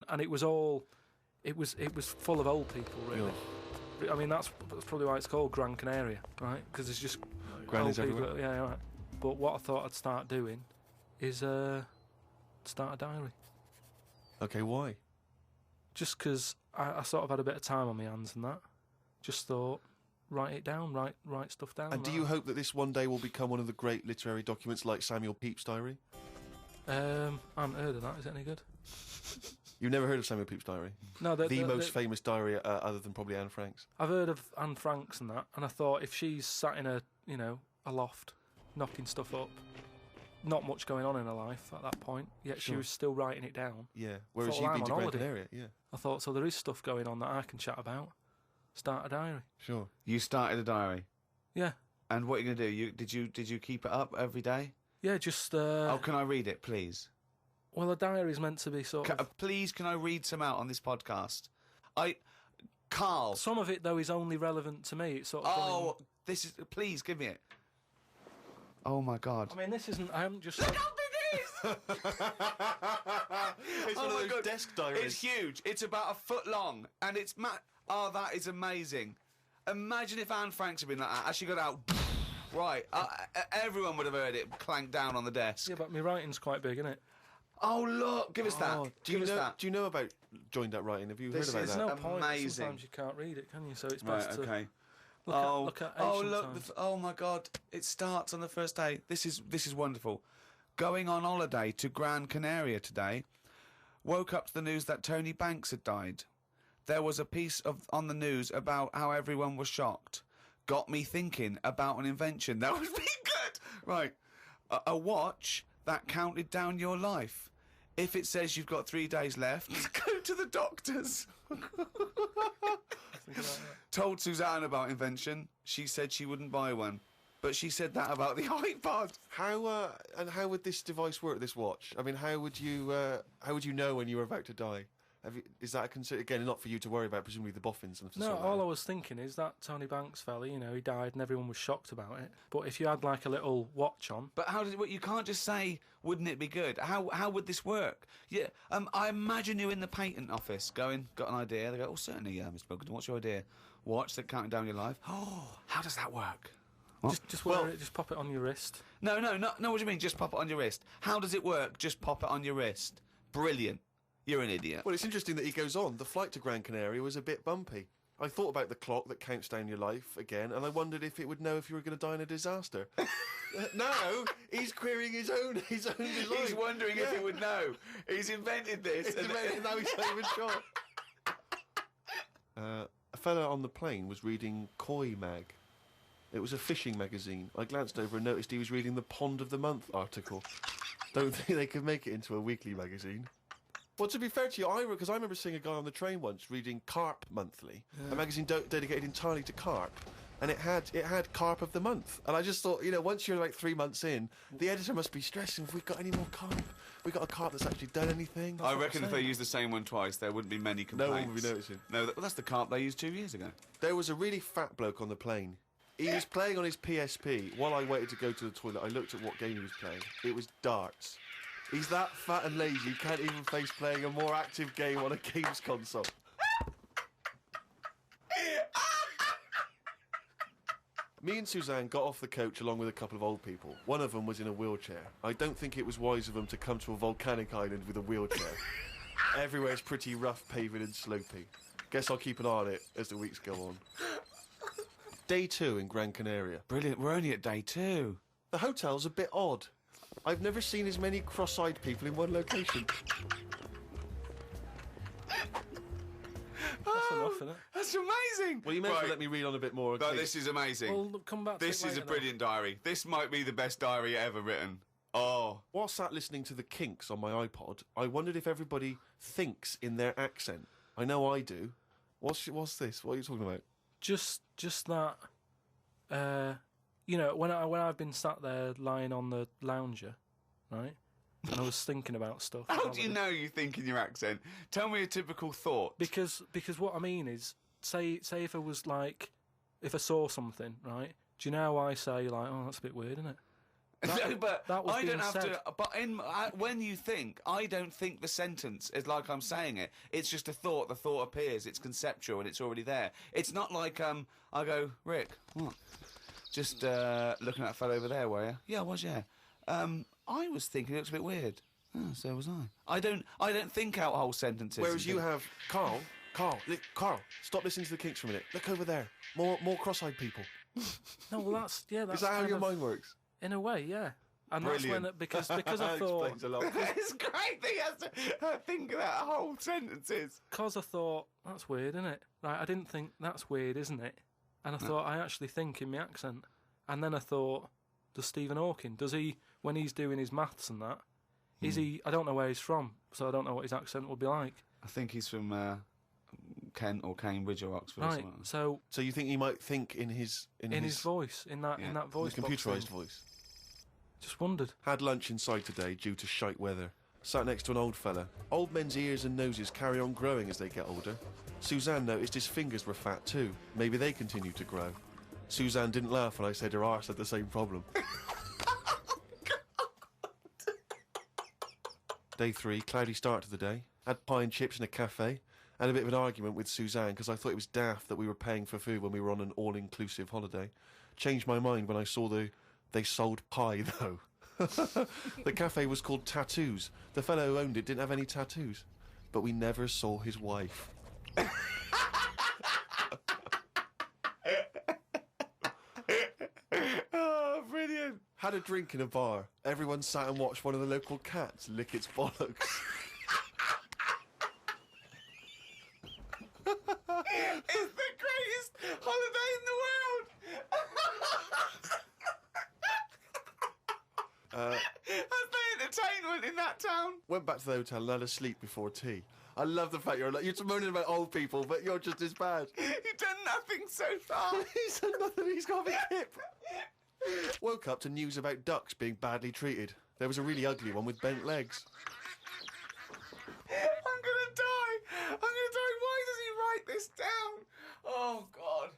and it was full of old people, really. I mean, that's probably why it's called Gran Canaria, right? Because there's just grannies old people. everywhere. Yeah, right. But what I thought I'd start doing is start a diary. Okay, why? Just because I sort of had a bit of time on my hands and that. Just thought, write it down, write stuff down. And do you hope that this one day will become one of the great literary documents like Samuel Pepys' diary? I haven't heard of that. Is it any good? You've never heard of Samuel Pepys' diary? No, the most famous diary other than probably Anne Frank's. I've heard of Anne Frank's and that, and I thought if she's sat in a loft, knocking stuff up, not much going on in her life at that point, yet she was still writing it down. Yeah, whereas you've been to Gran Canaria, yeah. I thought, so there is stuff going on that I can chat about. Start a diary. Sure. You started a diary? Yeah. And what are you going to do? Did you keep it up every day? Yeah, just... oh, can I read it, please? Well, a diary is meant to be sort of... Please, can I read some out on this podcast? Karl... Some of it, though, is only relevant to me. It's sort of... Please, give me it. Oh, my God. I mean, this isn't... I haven't just... Look how big it is! It's one of those desk diaries. It's huge. It's about a foot long. And it's... Oh, that is amazing. Imagine if Anne Frank's had been like that. As she got out... Right. Everyone would have heard it clank down on the desk. Yeah, but my writing's quite big, isn't it? Oh, look. Give us that. Do you know about joined-up writing? Have you heard about that? There's no point. Amazing. Sometimes you can't read it, can you? So it's best to... Okay. Look at ancient times. Oh my God! It starts on the first day. This is wonderful. Going on holiday to Gran Canaria today. Woke up to the news that Tony Banks had died. There was a piece on the news about how everyone was shocked. Got me thinking about an invention that would be good. Right, a watch that counted down your life. If it says you've got 3 days left, go to the doctors. Told Suzanne about invention. She said she wouldn't buy one. But she said that about the iPod. How would this device work, this watch? I mean, how would you know when you were about to die? Is that a concern? Again, not for you to worry about, presumably the boffins and stuff like that. No, all I was thinking is that Tony Banks fella, he died and everyone was shocked about it. But if you had like a little watch on... But how did it work? You can't just say, wouldn't it be good? How would this work? Yeah, I imagine you in the patent office going, got an idea. They go, oh, certainly, Mr. Pilkington, what's your idea? Watch that counting down your life. Oh, how does that work? Just wear it, just pop it on your wrist. No, what do you mean, just pop it on your wrist? How does it work? Just pop it on your wrist. Brilliant. You're an idiot. Well, it's interesting that he goes on. The flight to Gran Canaria was a bit bumpy. I thought about the clock that counts down your life again, and I wondered if it would know if you were going to die in a disaster. No, he's querying his own design. He's wondering if it would know. He's invented this. And now he's not even sure. A fella on the plane was reading Koi Mag. It was a fishing magazine. I glanced over and noticed he was reading the Pond of the Month article. Don't think they could make it into a weekly magazine. Well, to be fair to you, because I remember seeing a guy on the train once reading Carp Monthly, a magazine dedicated entirely to carp, and it had Carp of the Month. And I just thought, once you're like 3 months in, the editor must be stressing, have we got any more carp? We got a carp that's actually done anything? I reckon if they used the same one twice, there wouldn't be many complaints. No one would be noticing. No, that's the carp they used 2 years ago. There was a really fat bloke on the plane. He was playing on his PSP. While I waited to go to the toilet, I looked at what game he was playing. It was darts. He's that fat and lazy, he can't even face playing a more active game on a games console. Me and Suzanne got off the coach along with a couple of old people. One of them was in a wheelchair. I don't think it was wise of them to come to a volcanic island with a wheelchair. Everywhere's pretty rough, paving and slopey. Guess I'll keep an eye on it as the weeks go on. Day 2 in Gran Canaria. Brilliant, we're only at day 2. The hotel's a bit odd. I've never seen as many cross-eyed people in one location. That's enough, isn't it? That's amazing. Well, you may as well let me read on a bit more. No, this is amazing. Well, come back to This it is a later brilliant diary. This might be the best diary ever written. Oh. While sat listening to the Kinks on my iPod, I wondered if everybody thinks in their accent. I know I do. What's this? What are you talking about? Just that, when I've been sat there lying on the lounger, right, and I was thinking about stuff. How do you know you think in your accent? Tell me a typical thought. Because what I mean is, say if I was like, if I saw something, right, do you know how I say, like, oh, that's a bit weird, isn't it? No, but that was I don't being have said. to. But when you think, I don't think the sentence is like I'm saying it. It's just a thought. The thought appears. It's conceptual and it's already there. It's not like I go, Rick, what? Just looking at that fellow over there, were you? Yeah, I was. Yeah. I was thinking it looks a bit weird. Oh, so was I. I don't think out whole sentences. Whereas you have Carl, stop listening to the Kinks for a minute. Look over there. More cross-eyed people. No, well, that's Is that how your mind works? In a way, yeah. And Brilliant. that's when because I That thought explains a lot. It's great that he has to think of that whole sentences. because I thought that's weird, isn't it? Right, I didn't think that's weird, isn't it? And I thought I actually think in my accent. And then I thought, does Stephen Hawking, does he, when he's doing his maths and that, is he? I don't know where he's from, so I don't know what his accent would be like. I think he's from Kent or Cambridge or Oxford. Or Right, something. so So you think he might think in his voice, in that voice, the box computerised thing. voice? Just wondered. Had lunch inside today due to shite weather. Sat next to an old fella. Old men's ears and noses carry on growing as they get older. Suzanne noticed his fingers were fat too. Maybe they continue to grow. Suzanne didn't laugh when I said her arse had the same problem. Day 3, cloudy start to the day. Had pie and chips in a cafe. Had a bit of an argument with Suzanne because I thought it was daft that we were paying for food when we were on an all-inclusive holiday. Changed my mind when I saw they sold pie though. The cafe was called Tattoos. The fellow who owned it didn't have any tattoos. But we never saw his wife. Oh, brilliant. Had a drink in a bar. Everyone sat and watched one of the local cats lick its bollocks. It's the greatest holiday in the world. That's the entertainment in that town. Went back to the hotel and had a sleep before tea. I love the fact you're moaning about old people, but you're just as bad. You've done nothing so far. He's done nothing, he's got a big hip. Woke up to news about ducks being badly treated. There was a really ugly one with bent legs. I'm gonna die. Why does he write this down? Oh, God.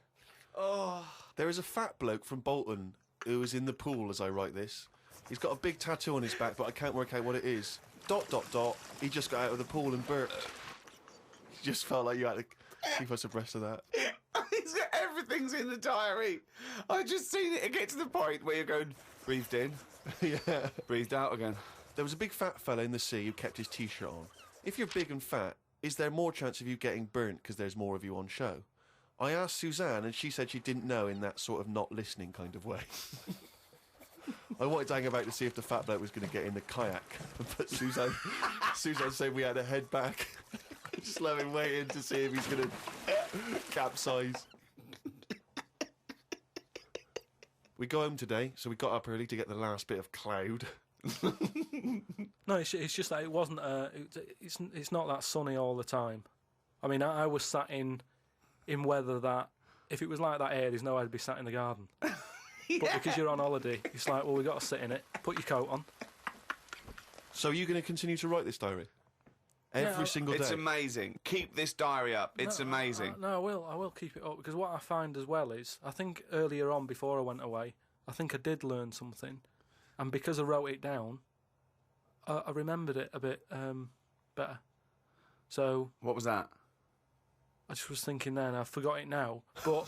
Oh. There is a fat bloke from Bolton who was in the pool as I write this. He's got a big tattoo on his back, but I can't work out what it is. ... He just got out of the pool and burped. Just felt like you had to keep us abreast of that. Everything's in the diary. I just seen it get to the point where you're going, breathed in, Yeah. breathed out again. There was a big fat fella in the sea who kept his t-shirt on. If you're big and fat, is there more chance of you getting burnt because there's more of you on show? I asked Suzanne and she said she didn't know in that sort of not listening kind of way. I wanted to hang about to see if the fat bloke was going to get in the kayak, but Suzanne said we had to head back. Just let him waiting to see if he's going to capsize. We go home today, so we got up early to get the last bit of cloud. No, it's just that it wasn't. It's not that sunny all the time. I mean, I was sat in weather that if it was like that here, there's no way I'd be sat in the garden. But because you're on holiday, it's like, well, we got to sit in it. Put your coat on. So are you going to continue to write this diary? Every single day? It's amazing. Keep this diary up. It's amazing. No, I will keep it up because what I find as well is I think earlier on before I went away, I think I did learn something, and because I wrote it down, I remembered it a bit better. So What was that? I just was thinking then, I forgot it now, but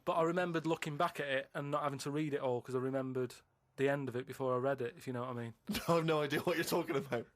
I remembered looking back at it and not having to read it all because I remembered the end of it before I read it, if you know what I mean. I have no idea what you're talking about.